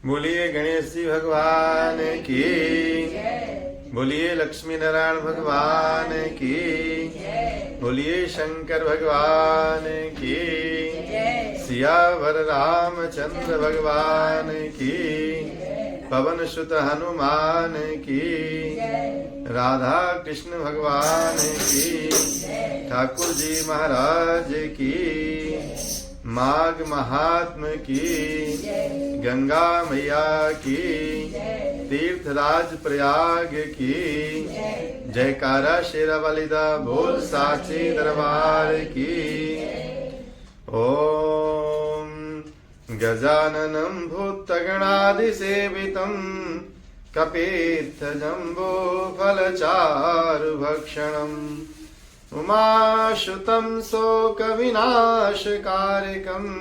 बोलिए गणेश जी भगवान की, बोलिए लक्ष्मी नारायण भगवान की, बोलिए शंकर भगवान की, सियावर रामचंद्र भगवान की, पवन सुत हनुमान की, राधा कृष्ण भगवान की, ठाकुर जी महाराज की, माघ महात्म की, गंगा मैया की, तीर्थराज प्रयाग की, जयकारा शेरा वालिदा बोल साचे दरबार की। ओम गजाननं भूतगणादिसेवितं कपीर्थ जम्बो फलचारुभक्षणम् उमाश्रुतं शोकविनाशकारिकम्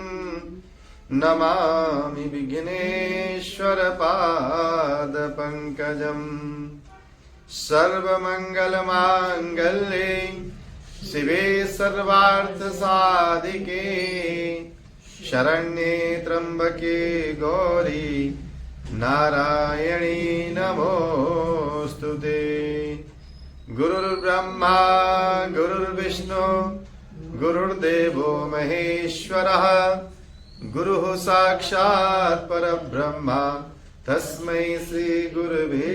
नमामि विघ्नेश्वर पादपङ्कजम्। सर्वमङ्गलमाङ्गल्ये शिवे सर्वार्थसाधिके शरण्ये त्र्यम्बके गौरी नारायणी नमोऽस्तुते। गुरुर्ब्रह्मा गुरुर्विष्णु गुरुर्देवो महेश्वरः गुरुः साक्षात् परब्रह्मा तस्मै श्री गुरुवे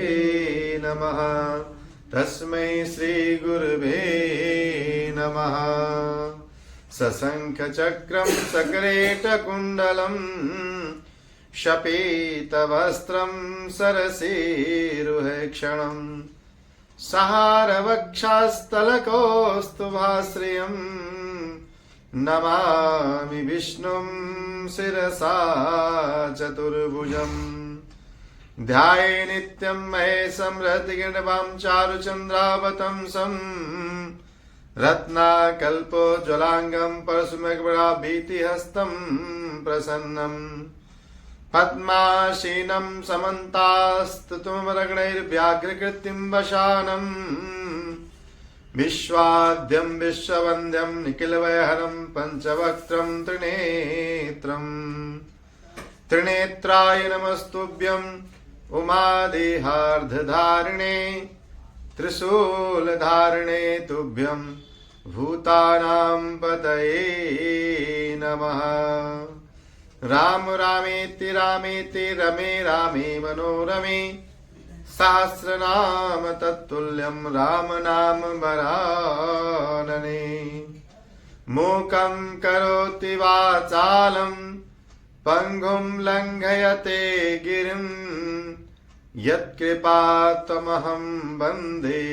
नमः, तस्मै श्री गुरुवे नमः। सशंख चक्रं सकरेटकुण्डलं शपेतवस्त्रं सरसीरुहेक्षणम् सहारवक्षस्थलकौस्तुभाश्रियं नमामि विष्णुं शिरसा चतुर्भुजम्। ध्याये नित्यं महेशं रतिगणवां चारुचन्द्रावतंसं रत्नाकल्पोज्ज्वलाङ्गं परशुमेघवराभीतिहस्तं प्रसन्नं पद्मासीनं समन्तास्तुतुमरगणैर्व्याघ्रकृतिं वशानं विश्वाद्यं विश्ववन्द्यं निखिलवयहरं पञ्चवक्त्रं त्रिनेत्रम्। त्रिनेत्राय नमस्तुभ्यं उमादेहार्धधारिणे त्रिशूलधारिणे तुभ्यं भूतानां पतये नमः। राम रामेति रामेति रमे रामे मनोरमे सहस्रनाम तत्तुल्यं राम नाम वरानने। मूकं करोति वाचालं पंगुं लंघयते गिरिं यत्कृपातमहं वन्दे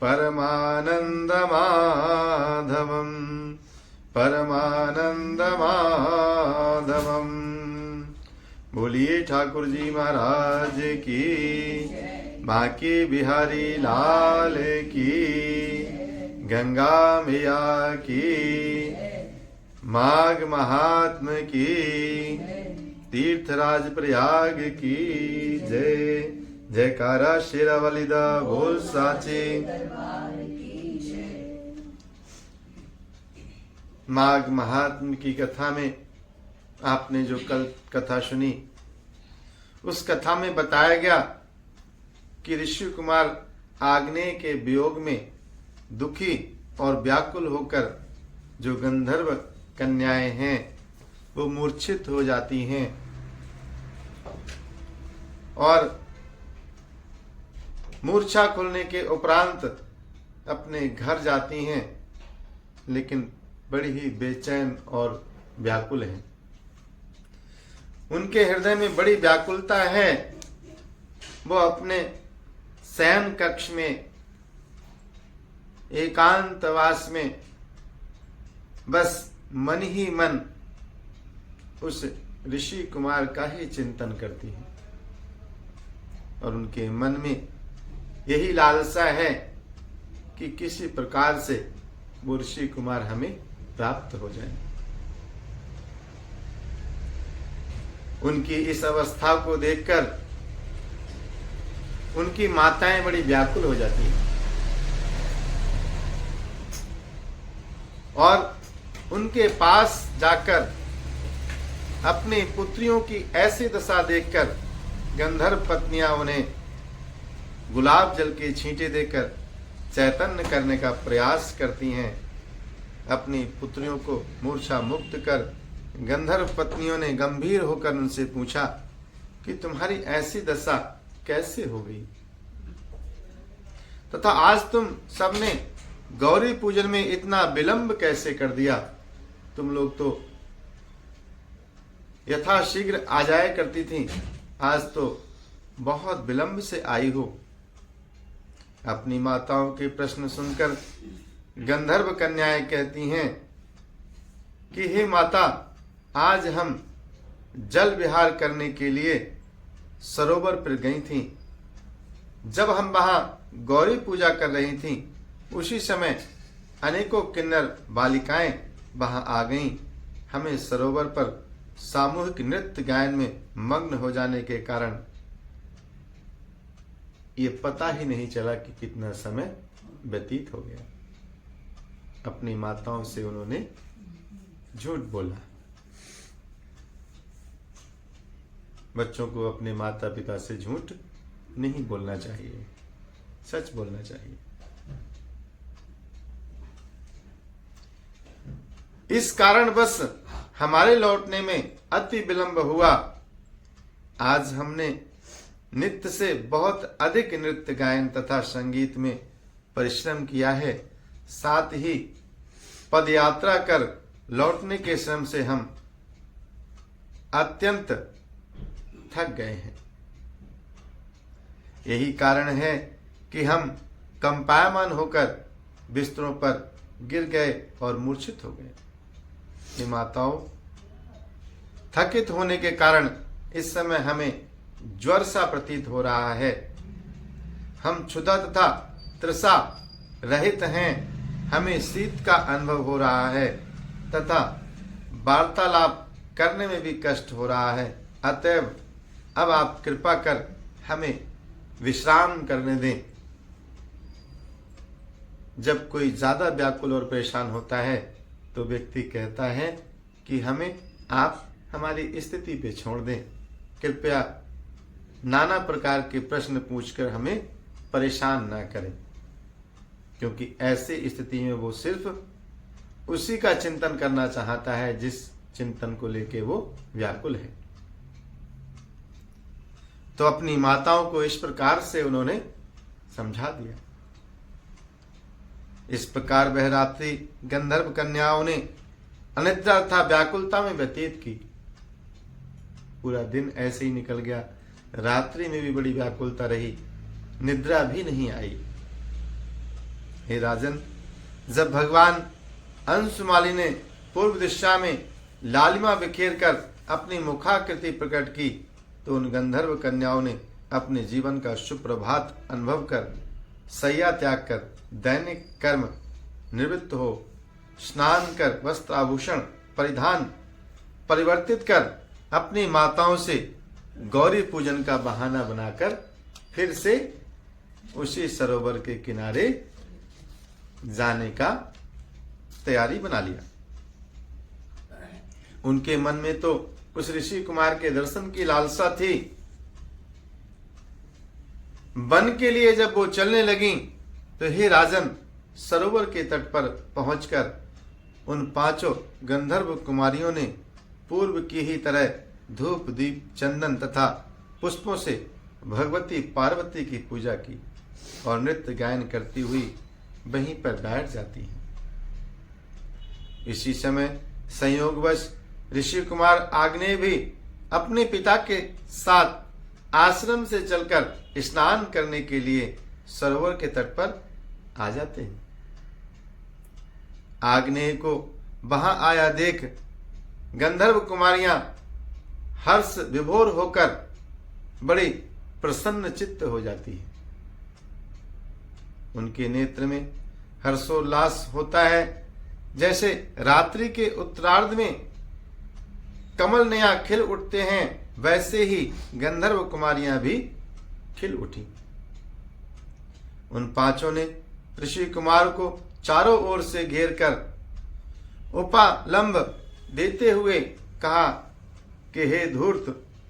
परमानन्दमाधवम्, परमानन्दमाधवम्। बोलिए ठाकुर जी महाराज की, बांके बिहारी लाल की, गंगा मैया की, माघ महात्म की, तीर्थराज प्रयाग की जय। जयकारा शेरा वालिदा बोल साचे। माघ महात्म की कथा में आपने जो कल कथा सुनी, उस कथा में बताया गया कि ऋषि कुमार आग्नेय के वियोग में दुखी और व्याकुल होकर जो गंधर्व कन्याएं हैं वो मूर्छित हो जाती हैं और मूर्छा खुलने के उपरांत अपने घर जाती हैं, लेकिन बड़ी ही बेचैन और व्याकुल हैं। उनके हृदय में बड़ी व्याकुलता है। वो अपने शयन कक्ष में एकांतवास में बस मन ही मन उस ऋषि कुमार का ही चिंतन करती है और उनके मन में यही लालसा है कि किसी प्रकार से वो ऋषि कुमार हमें प्राप्त हो जाए। उनकी इस अवस्था को देखकर उनकी माताएं बड़ी व्याकुल हो जाती हैं और उनके पास जाकर अपनी पुत्रियों की ऐसी दशा देखकर गंधर्व पत्नियां उन्हें गुलाब जल के छींटे देकर चैतन्य करने का प्रयास करती हैं। अपनी पुत्रियों को मूर्छा मुक्त कर गंधर्व पत्नियों ने गंभीर होकर उनसे पूछा कि तुम्हारी ऐसी दशा कैसे हो गई तथा आज तुम सबने गौरी पूजन में इतना विलंब कैसे कर दिया। तुम लोग तो यथाशीघ्र आ जाया करती थी, आज तो बहुत विलंब से आई हो। अपनी माताओं के प्रश्न सुनकर गंधर्व कन्याएं कहती हैं कि हे माता, आज हम जल विहार करने के लिए सरोवर पर गई थीं। जब हम वहां गौरी पूजा कर रही थीं, उसी समय अनेकों किन्नर बालिकाएं वहां आ गईं। हमें सरोवर पर सामूहिक नृत्य गायन में मग्न हो जाने के कारण ये पता ही नहीं चला कि कितना समय व्यतीत हो गया। अपनी माताओं से उन्होंने झूठ बोला। बच्चों को अपने माता पिता से झूठ नहीं बोलना चाहिए, सच बोलना चाहिए। इस कारण बस हमारे लौटने में अति विलंब हुआ। आज हमने नित्य से बहुत अधिक नृत्य गायन तथा संगीत में परिश्रम किया है। साथ ही पदयात्रा कर लौटने के श्रम से हम अत्यंत थक गए हैं। यही कारण है कि हम कंपायमान होकर बिस्तरों पर गिर गए और मूर्छित हो गए। ये माताओं, थकित होने के कारण इस समय हमें ज्वर सा प्रतीत हो रहा है। हम क्षुधा तथा तृषा रहित हैं। हमें शीत का अनुभव हो रहा है तथा वार्तालाप करने में भी कष्ट हो रहा है। अतएव अब आप कृपा कर हमें विश्राम करने दें। जब कोई ज्यादा व्याकुल और परेशान होता है तो व्यक्ति कहता है कि हमें आप हमारी स्थिति पे छोड़ दें। कृपया नाना प्रकार के प्रश्न पूछकर हमें परेशान ना करें, क्योंकि ऐसी स्थिति में वो सिर्फ उसी का चिंतन करना चाहता है जिस चिंतन को लेके वो व्याकुल है। तो अपनी माताओं को इस प्रकार से उन्होंने समझा दिया। इस प्रकार वह रात्रि गंधर्व कन्याओं ने अनिद्रा तथा व्याकुलता में व्यतीत की। पूरा दिन ऐसे ही निकल गया। रात्रि में भी बड़ी व्याकुलता रही, निद्रा भी नहीं आई। हे राजन, जब भगवान अंशुमाली ने पूर्व दिशा में लालिमा बिखेर कर अपनी मुखाकृति प्रकट की तो उन गंधर्व कन्याओं ने अपने जीवन का सुप्रभात अनुभव कर शैया त्याग कर दैनिक कर्म निवृत्त हो स्नान कर वस्त्र आभूषण परिधान परिवर्तित कर अपनी माताओं से गौरी पूजन का बहाना बनाकर फिर से उसी सरोवर के किनारे जाने का तैयारी बना लिया। उनके मन में तो उस ऋषि कुमार के दर्शन की लालसा थी। वन के लिए जब वो चलने लगी तो हे राजन, सरोवर के तट पर पहुंचकर उन पांचों गंधर्व कुमारियों ने पूर्व की ही तरह धूप दीप चंदन तथा पुष्पों से भगवती पार्वती की पूजा की और नृत्य गायन करती हुई वहीं पर बैठ जाती हैं। इसी समय संयोगवश ऋषि कुमार आग्नेय भी अपने पिता के साथ आश्रम से चलकर स्नान करने के लिए सरोवर के तट पर आ जाते हैं। आग्नेय को वहां आया देख गंधर्व कुमारियां हर्ष विभोर होकर बड़ी प्रसन्न चित्त हो जाती है। उनके नेत्र में हर्षोल्लास होता है, जैसे रात्रि के उत्तरार्ध में कमल नया खिल उठते हैं, वैसे ही गंधर्व कुमारियां भी खिल उठी। उन पांचों ने ऋषि कुमार को चारों ओर से घेर कर उपालंब देते हुए कहा कि हे धूर्त,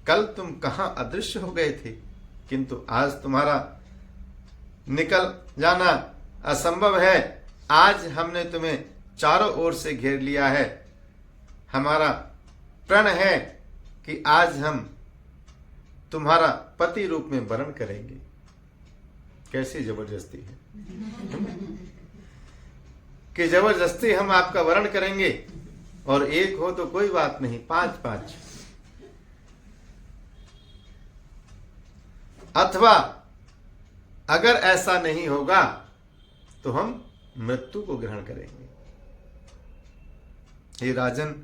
कल तुम कहाँ अदृश्य हो गए थे, किंतु आज तुम्हारा निकल जाना असंभव है। आज हमने तुम्हें चारों ओर से घेर लिया है। हमारा प्रण है कि आज हम तुम्हारा पति रूप में वर्ण करेंगे। कैसी जबरदस्ती है कि जबरदस्ती हम आपका वर्ण करेंगे, और एक हो तो कोई बात नहीं, 5-5। अथवा अगर ऐसा नहीं होगा तो हम मृत्यु को ग्रहण करेंगे। हे राजन,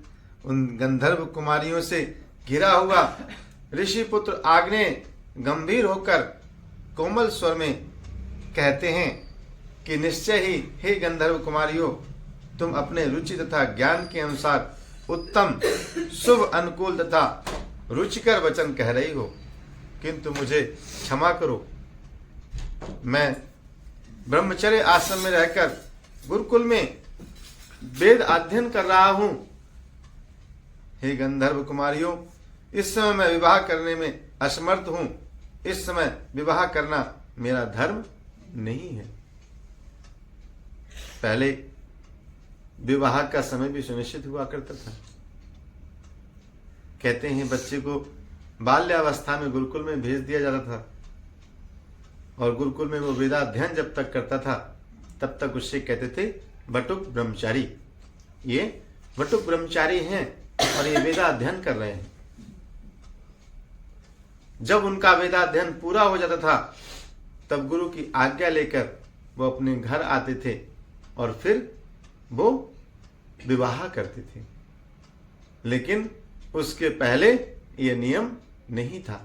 उन गंधर्व कुमारियों से घिरा हुआ ऋषि पुत्र आग्नेय गंभीर होकर कोमल स्वर में कहते हैं कि निश्चय ही हे गंधर्व कुमारियों, तुम अपने रुचि तथा ज्ञान के अनुसार उत्तम, शुभ, अनुकूल तथा रुचिकर वचन कह रही हो, किंतु मुझे क्षमा करो। मैं ब्रह्मचर्य आश्रम में रहकर गुरुकुल में वेद अध्ययन कर रहा हूं। हे गंधर्व कुमारियों, इस समय मैं विवाह करने में असमर्थ हूं। इस समय विवाह करना मेरा धर्म नहीं है। पहले विवाह का समय भी सुनिश्चित हुआ करता था। कहते हैं बच्चे को बाल्यावस्था में गुरुकुल में भेज दिया जाता था, और गुरुकुल में वो वेदाध्ययन जब तक करता था तब तक उससे कहते थे बटुक ब्रह्मचारी। ये बटुक ब्रह्मचारी हैं और ये वेदाध्ययन कर रहे हैं। जब उनका वेदाध्ययन पूरा हो जाता था तब गुरु की आज्ञा लेकर वो अपने घर आते थे और फिर वो विवाह करते थे। लेकिन उसके पहले ये नियम नहीं था।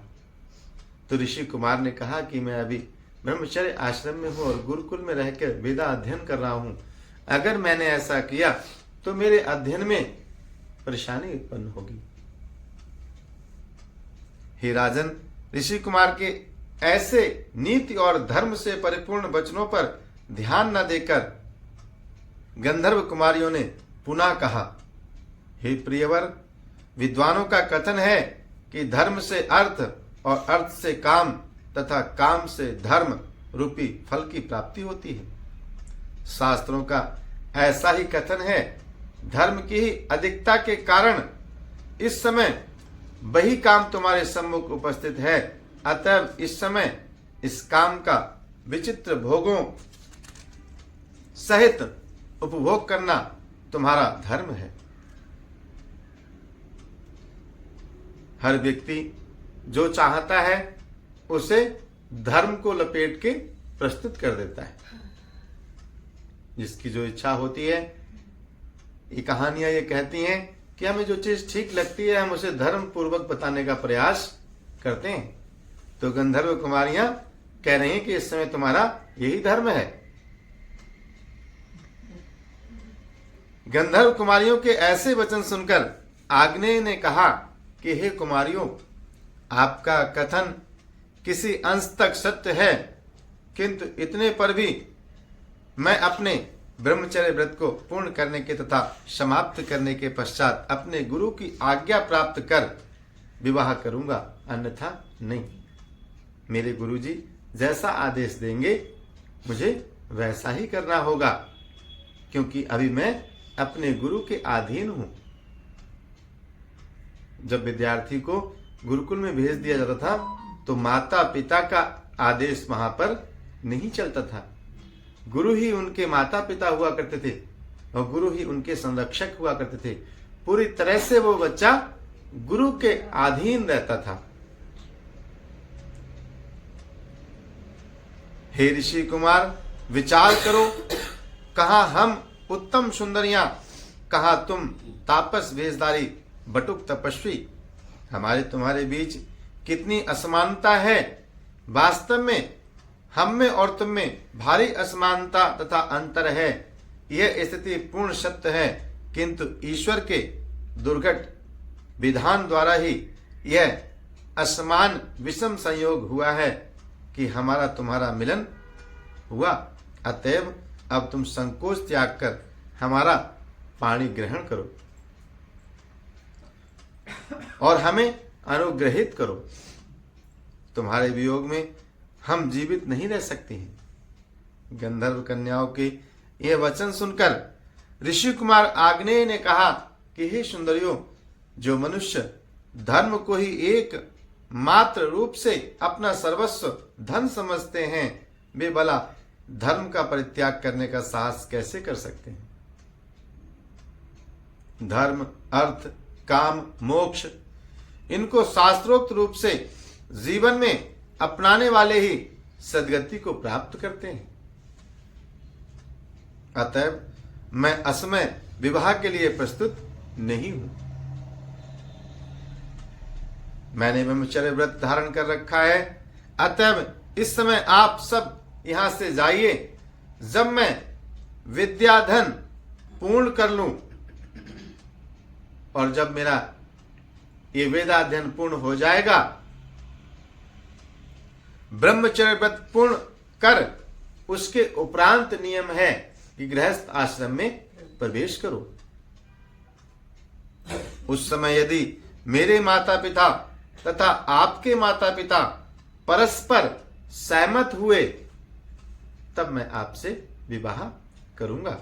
तो ऋषि कुमार ने कहा कि मैं अभी ब्रह्मचर्य आश्रम में हूं और गुरुकुल में रहकर वेदा अध्ययन कर रहा हूं। अगर मैंने ऐसा किया तो मेरे अध्ययन में परेशानी उत्पन्न होगी। हे राजन, ऋषि कुमार के ऐसे नीति और धर्म से परिपूर्ण वचनों पर ध्यान न देकर गंधर्व कुमारियों ने पुनः कहा, हे प्रियवर, विद्वानों का कथन है कि धर्म से अर्थ और अर्थ से काम तथा काम से धर्म रूपी फल की प्राप्ति होती है। शास्त्रों का ऐसा ही कथन है। धर्म की ही अधिकता के कारण इस समय वही काम तुम्हारे सम्मुख उपस्थित है। अतः इस समय इस काम का विचित्र भोगों सहित उपभोग करना तुम्हारा धर्म है। हर व्यक्ति जो चाहता है उसे धर्म को लपेट के प्रस्तुत कर देता है। जिसकी जो इच्छा होती है, ये कहानियां ये कहती हैं कि हमें जो चीज ठीक लगती है हम उसे धर्म पूर्वक बताने का प्रयास करते हैं। तो गंधर्व कुमारियां कह रही हैं कि इस समय तुम्हारा यही धर्म है। गंधर्व कुमारियों के ऐसे वचन सुनकर आग्नेय ने कहा कि हे कुमारियों, आपका कथन किसी अंश तक सत्य है, किंतु इतने पर भी मैं अपने ब्रह्मचर्य व्रत को पूर्ण करने के तथा समाप्त करने के पश्चात अपने गुरु की आज्ञा प्राप्त कर विवाह करूंगा, अन्यथा नहीं। मेरे गुरुजी जैसा आदेश देंगे मुझे वैसा ही करना होगा, क्योंकि अभी मैं अपने गुरु के अधीन हूं। जब विद्यार्थी को गुरुकुल में भेज दिया जाता था तो माता पिता का आदेश वहां पर नहीं चलता था। गुरु ही उनके माता पिता हुआ करते थे और गुरु ही उनके संरक्षक हुआ करते थे। पूरी तरह से वो बच्चा गुरु के अधीन रहता था। हे ऋषि कुमार, विचार करो, कहा हम उत्तम सुंदरियां, कहा तुम तापस वेशधारी बटुक तपस्वी। हमारे तुम्हारे बीच कितनी असमानता है। वास्तव में हम में और तुम में भारी असमानता तथा अंतर है। यह स्थिति पूर्ण सत्य है, किंतु ईश्वर के दुर्घट विधान द्वारा ही यह असमान विषम संयोग हुआ है कि हमारा तुम्हारा मिलन हुआ। अतएव अब तुम संकोच त्याग कर हमारा पाणी ग्रहण करो। और हमें अनुग्रहित करो। तुम्हारे वियोग में हम जीवित नहीं रह सकते हैं। गंधर्व कन्याओं के यह वचन सुनकर ऋषि कुमार आग्नेय ने कहा कि हे सुंदरियों, जो मनुष्य धर्म को ही एक मात्र रूप से अपना सर्वस्व धन समझते हैं, वे भला धर्म का परित्याग करने का साहस कैसे कर सकते हैं। धर्म, अर्थ, काम, मोक्ष, इनको शास्त्रोक्त रूप से जीवन में अपनाने वाले ही सद्गति को प्राप्त करते हैं। अतएव मैं असमय विवाह के लिए प्रस्तुत नहीं हूं। मैंने ब्रह्मचर्य व्रत धारण कर रखा है, अतएव इस समय आप सब यहां से जाइए। जब मैं विद्याधन पूर्ण कर लूं और जब मेरा ये वेदाध्ययन पूर्ण हो जाएगा, ब्रह्मचर्य व्रत पूर्ण कर उसके उपरांत नियम है कि गृहस्थ आश्रम में प्रवेश करो। उस समय यदि मेरे माता पिता तथा आपके माता पिता परस्पर सहमत हुए, तब मैं आपसे विवाह करूंगा।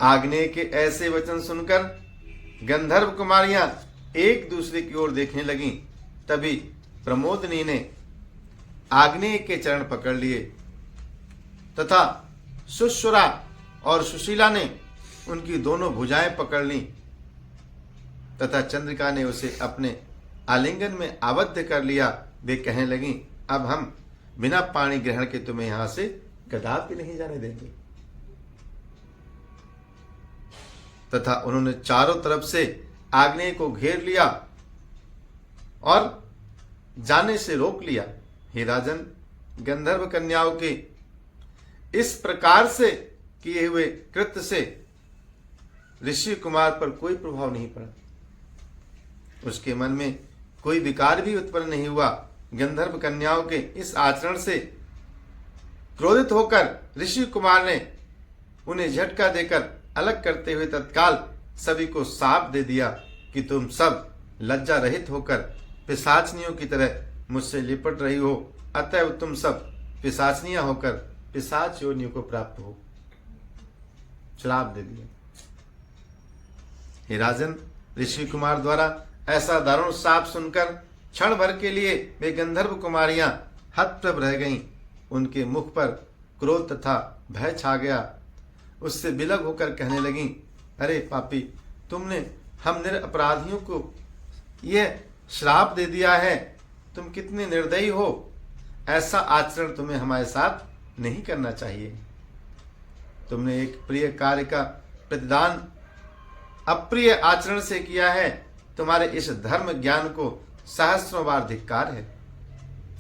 आग्नेय के ऐसे वचन सुनकर गंधर्व कुमारियां एक दूसरे की ओर देखने लगीं। तभी प्रमोदनी ने आग्नेय के चरण पकड़ लिए तथा सुश्रुरा और सुशीला ने उनकी दोनों भुजाएं पकड़ ली तथा चंद्रिका ने उसे अपने आलिंगन में आबद्ध कर लिया। वे कहने लगी, अब हम बिना पानी ग्रहण के तुम्हें यहां से कदापि नहीं जाने देंगे। तथा उन्होंने चारों तरफ से आग्नेय को घेर लिया और जाने से रोक लिया। हे राजन, गंधर्व कन्याओं के इस प्रकार से किए हुए कृत्य से ऋषि कुमार पर कोई प्रभाव नहीं पड़ा। उसके मन में कोई विकार भी उत्पन्न नहीं हुआ। गंधर्व कन्याओं के इस आचरण से क्रोधित होकर ऋषि कुमार ने उन्हें झटका देकर अलग करते हुए तत्काल सभी को शाप दे दिया कि तुम सब लज्जा रहित होकर पिशाचनियों की तरह मुझसे लिपट रही हो, अतएव तुम सब पिशाचनियां होकर पिशाच योनियों को प्राप्त हो। श्राप दे दिया। हे राजन, ऋषि कुमार द्वारा ऐसा दारुण शाप सुनकर क्षण भर के लिए वे गंधर्व कुमारियां हतप्रभ रह गईं। उनके मुख पर क्रोध तथा भय छा गया। उससे विलग होकर कहने लगी, अरे पापी, तुमने हम निरपराधियों को यह श्राप दे दिया है। तुम कितने निर्दयी हो। ऐसा आचरण तुम्हें हमारे साथ नहीं करना चाहिए। तुमने एक प्रिय कार्य का प्रतिदान अप्रिय आचरण से किया है। तुम्हारे इस धर्म ज्ञान को सहस्रों बार धिक्कार है।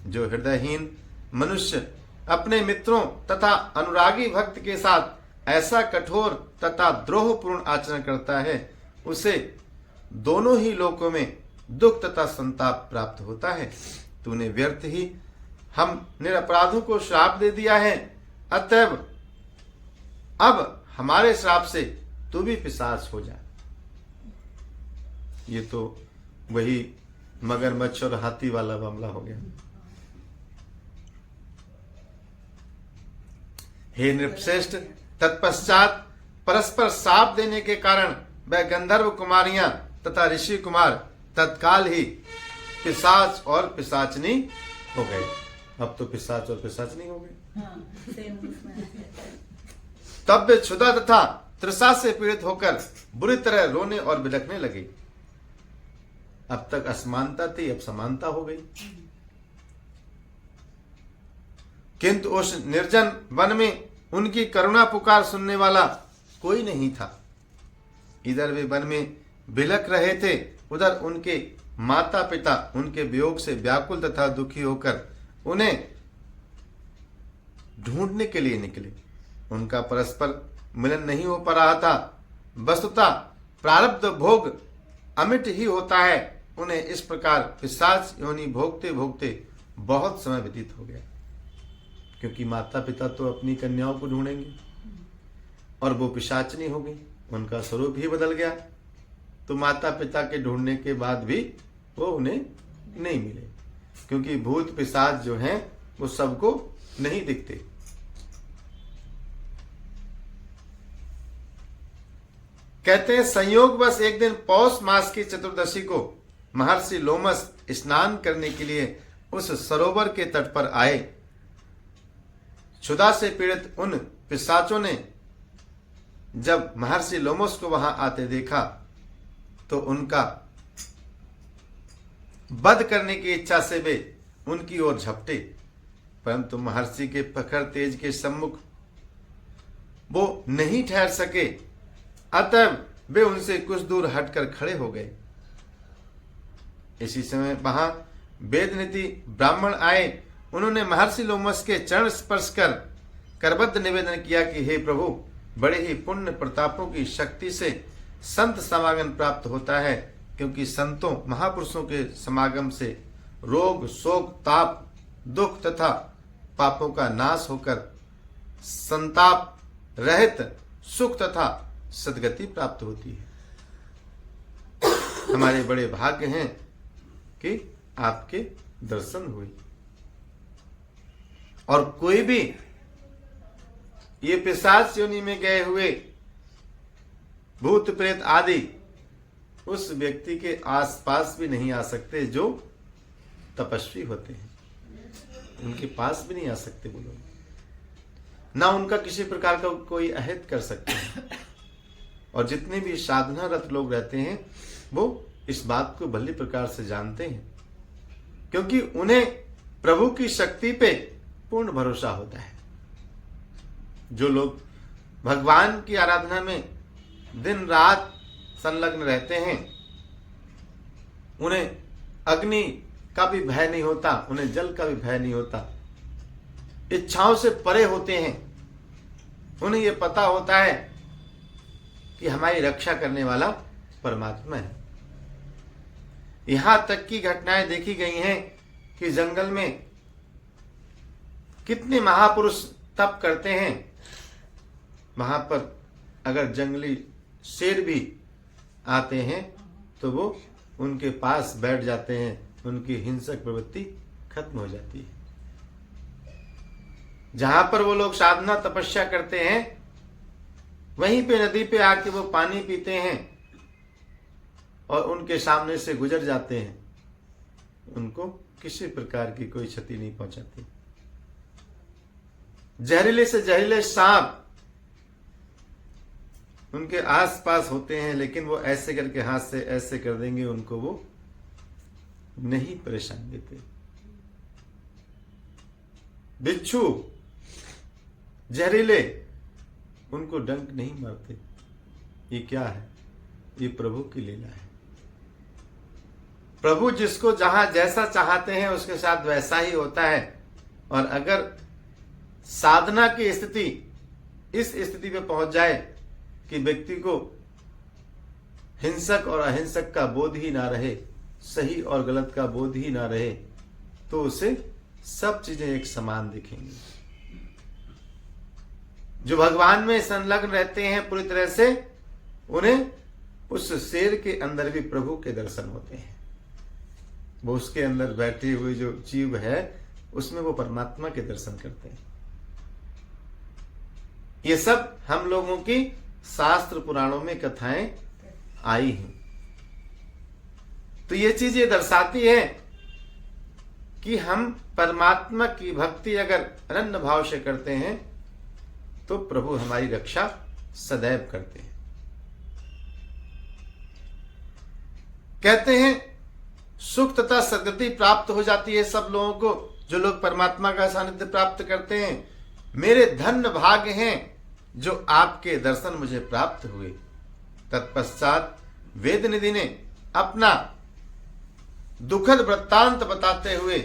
जो हृदयहीन मनुष्य अपने मित्रों तथा अनुरागी भक्त के साथ ऐसा कठोर तथा द्रोहपूर्ण आचरण करता है, उसे दोनों ही लोकों में दुख तथा संताप प्राप्त होता है। तूने व्यर्थ ही हम निरपराधों को श्राप दे दिया है, अतएव अब हमारे श्राप से तू भी पिशाच हो जा। ये तो वही मगरमच्छ और हाथी वाला मामला हो गया। हे नृपश्रेष्ठ, तत्पश्चात परस्पर शाप देने के कारण वह गंधर्व कुमारियां तथा ऋषि कुमार तत्काल ही पिशाच और पिशाचनी हो गए। अब तो पिशाच और पिशाचनी हो गए। तब वे क्षुधा तथा तृषा से पीड़ित होकर बुरी तरह रोने और बिलखने लगे। अब तक असमानता थी, अब समानता हो गई। किंतु उस निर्जन वन में उनकी करुणा पुकार सुनने वाला कोई नहीं था। इधर वे वन में बिलख रहे थे, उधर उनके माता पिता उनके वियोग से व्याकुल तथा दुखी होकर उन्हें ढूंढने के लिए निकले। उनका परस्पर मिलन नहीं हो पा रहा था। वस्तुतः प्रारब्ध भोग अमिट ही होता है। उन्हें इस प्रकार पिशाच योनि भोगते भोगते बहुत समय व्यतीत हो गया, क्योंकि माता पिता तो अपनी कन्याओं को ढूंढेंगे और वो पिशाचनी हो गई। उनका स्वरूप ही बदल गया। तो माता पिता के ढूंढने के बाद भी वो उन्हें नहीं मिले, क्योंकि भूत पिशाच जो हैं वो सबको नहीं दिखते। कहते हैं संयोगवश एक दिन पौष मास की चतुर्दशी को महर्षि लोमस स्नान करने के लिए उस सरोवर के तट पर आए। क्षुधा से पीड़ित उन पिशाचों ने जब महर्षि लोमस को वहां आते देखा तो उनका वध करने की इच्छा से वे उनकी ओर झपटे, परंतु महर्षि के प्रखर तेज के सम्मुख वो नहीं ठहर सके। अतः वे उनसे कुछ दूर हटकर खड़े हो गए। इसी समय वहां वेदनीति ब्राह्मण आए। उन्होंने महर्षि लोमस के चरण स्पर्श कर करबद्ध निवेदन किया कि हे प्रभु, बड़े ही पुण्य प्रतापों की शक्ति से संत समागम प्राप्त होता है, क्योंकि संतों महापुरुषों के समागम से रोग शोक ताप दुख तथा पापों का नाश होकर संताप रहित सुख तथा सद्गति प्राप्त होती है। हमारे बड़े भाग्य हैं कि आपके दर्शन हुए। और कोई भी ये पिशाच योनि में गए हुए भूत प्रेत आदि उस व्यक्ति के आसपास भी नहीं आ सकते जो तपस्वी होते हैं। उनके पास भी नहीं आ सकते वो लोग, ना उनका किसी प्रकार का कोई अहित कर सकते हैं। और जितने भी साधनारत लोग रहते हैं वो इस बात को भली प्रकार से जानते हैं, क्योंकि उन्हें प्रभु की शक्ति पे पूर्ण भरोसा होता है। जो लोग भगवान की आराधना में दिन रात संलग्न रहते हैं, उन्हें अग्नि का भी भय नहीं होता, उन्हें जल का भी भय नहीं होता, इच्छाओं से परे होते हैं। उन्हें यह पता होता है कि हमारी रक्षा करने वाला परमात्मा है। यहां तक की घटनाएं देखी गई हैं कि जंगल में कितने महापुरुष तप करते हैं, वहां पर अगर जंगली शेर भी आते हैं तो वो उनके पास बैठ जाते हैं, उनकी हिंसक प्रवृत्ति खत्म हो जाती है। जहां पर वो लोग साधना तपस्या करते हैं वहीं पे नदी पे आके वो पानी पीते हैं और उनके सामने से गुजर जाते हैं, उनको किसी प्रकार की कोई क्षति नहीं पहुंचाती। जहरीले से जहरीले सांप उनके आसपास होते हैं, लेकिन वो ऐसे करके हाथ से ऐसे कर देंगे, उनको वो नहीं परेशान देते। बिच्छू जहरीले उनको डंक नहीं मारते। ये क्या है? ये प्रभु की लीला है। प्रभु जिसको जहां जैसा चाहते हैं उसके साथ वैसा ही होता है। और अगर साधना की स्थिति इस स्थिति पे पहुंच जाए कि व्यक्ति को हिंसक और अहिंसक का बोध ही ना रहे, सही और गलत का बोध ही ना रहे, तो उसे सब चीजें एक समान दिखेंगी। जो भगवान में संलग्न रहते हैं पूरी तरह से, उन्हें उस शेर के अंदर भी प्रभु के दर्शन होते हैं। वो उसके अंदर बैठी हुई जो जीव है उसमें वो परमात्मा के दर्शन करते हैं। ये सब हम लोगों की शास्त्र पुराणों में कथाएं आई हैं। तो ये चीज ये दर्शाती है कि हम परमात्मा की भक्ति अगर अनन्य भाव से करते हैं तो प्रभु हमारी रक्षा सदैव करते हैं। कहते हैं सुख तथा सद्गति प्राप्त हो जाती है सब लोगों को, जो लोग परमात्मा का सानिध्य प्राप्त करते हैं। मेरे धन्य भाग्य हैं जो आपके दर्शन मुझे प्राप्त हुए। तत्पश्चात वेदनिधि ने अपना दुखद वृत्तांत बताते हुए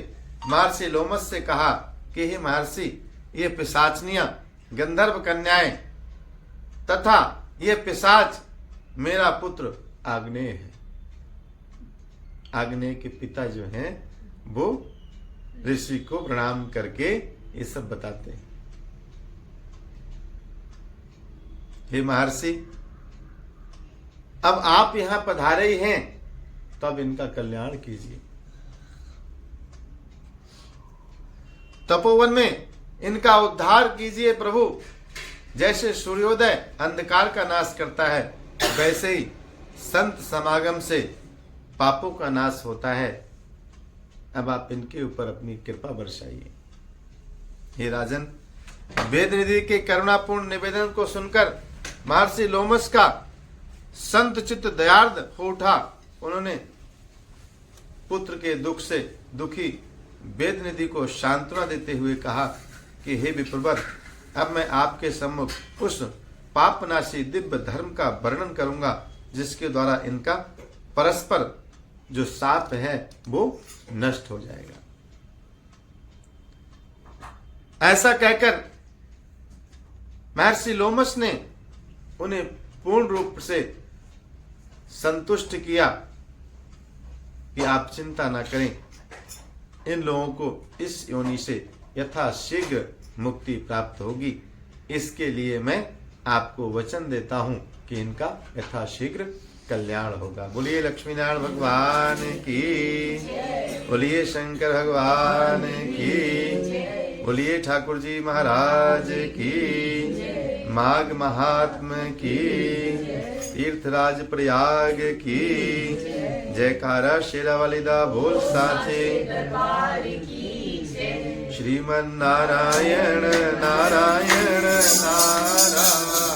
महर्षि लोमस से कहा कि हे महर्षि, ये पिशाचनियां गंधर्व कन्याएं तथा ये पिशाच मेरा पुत्र आग्नेय है। आग्नेय के पिता जो हैं वो ऋषि को प्रणाम करके ये सब बताते हैं। हे महर्षि, अब आप यहां पधारे ही हैं, तो अब इनका कल्याण कीजिए। तपोवन में इनका उद्धार कीजिए प्रभु। जैसे सूर्योदय अंधकार का नाश करता है, वैसे ही संत समागम से पापों का नाश होता है। अब आप इनके ऊपर अपनी कृपा बरसाइए। हे राजन, वेदनिधि के करुणापूर्ण निवेदन को सुनकर महर्षि लोमस का संत चित्त दयार्द हो उठा। उन्होंने पुत्र के दुख से दुखी वेदनिधि को सांत्वना देते हुए कहा कि हे विप्रवर, अब मैं आपके सम्मुख उस पापनाशी दिव्य धर्म का वर्णन करूंगा जिसके द्वारा इनका परस्पर जो साप है वो नष्ट हो जाएगा। ऐसा कहकर महर्षि लोमस ने उन्हें पूर्ण रूप से संतुष्ट किया कि आप चिंता न करें, इन लोगों को इस योनि से यथाशीघ्र मुक्ति प्राप्त होगी। इसके लिए मैं आपको वचन देता हूं कि इनका यथाशीघ्र कल्याण होगा। बोलिए लक्ष्मी नारायण भगवान की, बोलिए शंकर भगवान की, बोलिए ठाकुर जी महाराज की, माघ महात्म की, तीर्थराज प्रयाग की, जयकारा शेरावाली दा बोल साचे श्रीमन नारायण नारायण नारायण।